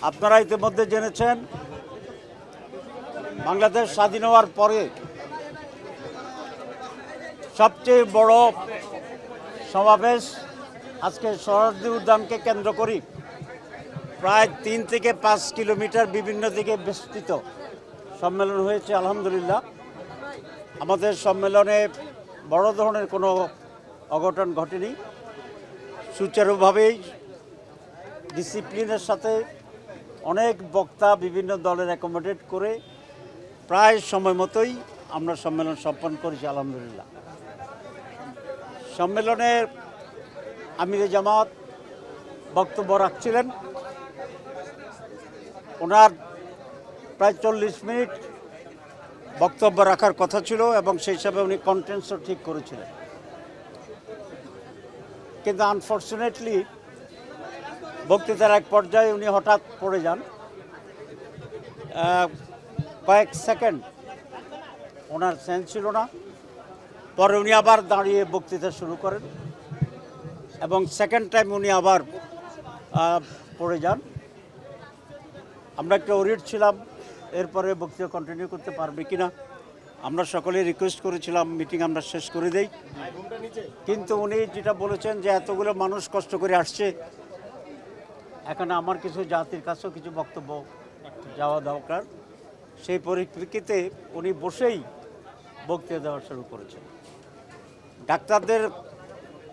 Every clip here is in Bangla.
আপনারা ইতিমধ্যে জেনেছেন বাংলাদেশ স্বাধীন হওয়ার পরে সবচেয়ে বড় সমাবেশ আজকে শরৎদি উদ্যানকে কেন্দ্র করি প্রায় 3 থেকে 5 কিলোমিটার বিভিন্ন দিকে বিস্তৃত সম্মেলন হয়েছে। আলহামদুলিল্লাহ আমাদের সম্মেলনে বড় ধরনের কোনো অঘটন ঘটেনি। সুচারুভাবেই ডিসিপ্লিনের সাথে অনেক বক্তা বিভিন্ন দলের অ্যাকোমোডেট করে প্রায় সময় মতোই আমরা সম্মেলন সম্পন্ন করেছি। আলহামদুলিল্লাহ সম্মেলনে আমিরে জামাত বক্তব্য রাখছিলেন। ওনার প্রায় 40 মিনিট বক্তব্য রাখার কথা ছিল এবং সেই হিসাবে উনি কন্টেন্টসও ঠিক করেছিলেন, কিন্তু আনফর্চুনেটলি বক্তৃতার এক পর্যায়ে উনি হঠাৎ পড়ে যান। কয়েক সেকেন্ড ওনার সেন্স ছিল না। পরে উনি আবার দাঁড়িয়ে বক্তৃতা শুরু করেন এবং সেকেন্ড টাইম উনি আবার পড়ে যান। আমরা একটু ওরিড ছিলাম এরপরে বক্তৃতা কন্টিনিউ করতে পারবে কিনা। আমরা সকলে রিকোয়েস্ট করেছিলাম মিটিং আমরা শেষ করে দেই, কিন্তু উনি যেটা বলেছেন যে এতগুলো মানুষ কষ্ট করে আসছে, এখানে আমার কিছু জাতির কাছেও কিছু বক্তব্য যাওয়া দরকার। সেই পরিপ্রেক্ষিতে উনি বসেই বক্তৃতা দেওয়া শুরু করেছেন। ডাক্তারদের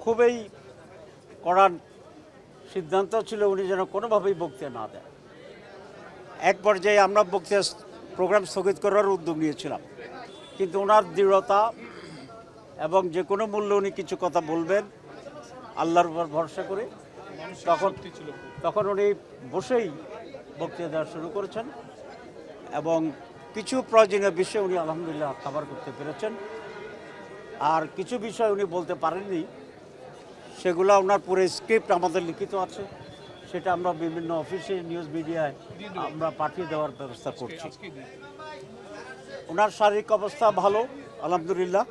খুবই কড়া সিদ্ধান্ত ছিল উনি যেন কোনোভাবেই বক্তৃতা না দেন। এক পর্যায়ে আমরা বক্তৃতা প্রোগ্রাম স্থগিত করার উদ্যোগ নিয়েছিলাম, কিন্তু ওনার দৃঢ়তা এবং যে কোনো মূল্যে উনি কিছু কথা বলবেন আল্লাহর উপর ভরসা করে তখন উনি বসেই বক্তৃতা দেওয়া শুরু করেছেন এবং কিছু প্রয়োজনীয় বিষয় উনি আলহামদুলিল্লাহ কভার করতে পেরেছেন। আর কিছু বিষয় উনি বলতে পারেননি, সেগুলো ওনার পুরো স্ক্রিপ্ট আমাদের লিখিত আছে, সেটা আমরা বিভিন্ন অফিসে নিউজ মিডিয়ায় আমরা পাঠিয়ে দেওয়ার ব্যবস্থা করছি। ওনার শারীরিক অবস্থা ভালো আলহামদুলিল্লাহ।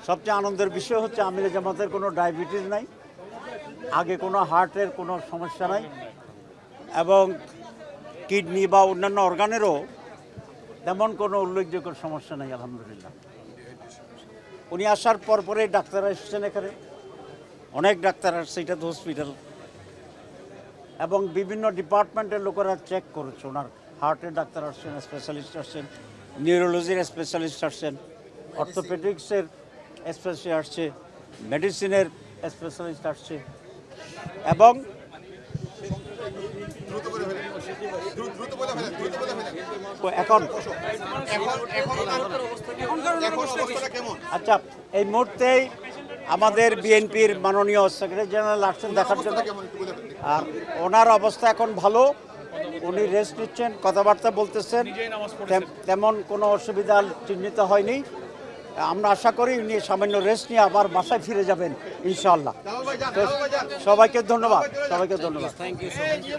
সবচেয়ে আনন্দের বিষয় হচ্ছে আমিরে জামাতের কোনো ডায়াবেটিস নাই, আগে কোনো হার্টের কোনো সমস্যা নাই এবং কিডনি বা অন্যান্য অর্গানেরও তেমন কোনো উল্লেখযোগ্য সমস্যা নাই আলহামদুলিল্লাহ। উনি আসার পরে ডাক্তার এসেছেন, এখানে অনেক ডাক্তার আসছে, এটা তো হসপিটাল, এবং বিভিন্ন ডিপার্টমেন্টের লোকেরা চেক করেছে। ওনার হার্টের ডাক্তার আসছেন, স্পেশালিস্ট আসছেন, নিউরোলজির স্পেশালিস্ট আসছেন, অর্থোপেডিক্সের স্পেশালিস্ট আসছে, মেডিসিনের স্পেশালিস্ট আসছে এবং এখন আচ্ছা এই মুহূর্তেই আমাদের বিএনপির মাননীয় সেক্রেটারি জেনারেল আসছেন দেখার জন্য। আর ওনার অবস্থা এখন ভালো, উনি রেস্ট নিচ্ছেন, কথাবার্তা বলতেছেন, তেমন কোনো অসুবিধা চিহ্নিত হয়নি। আমরা আশা করি উনি সামান্য রেস্ট নিয়ে আবার বাসায় ফিরে যাবেন ইনশাআল্লাহ। সবাইকে ধন্যবাদ, সবাইকে ধন্যবাদ। Thank you.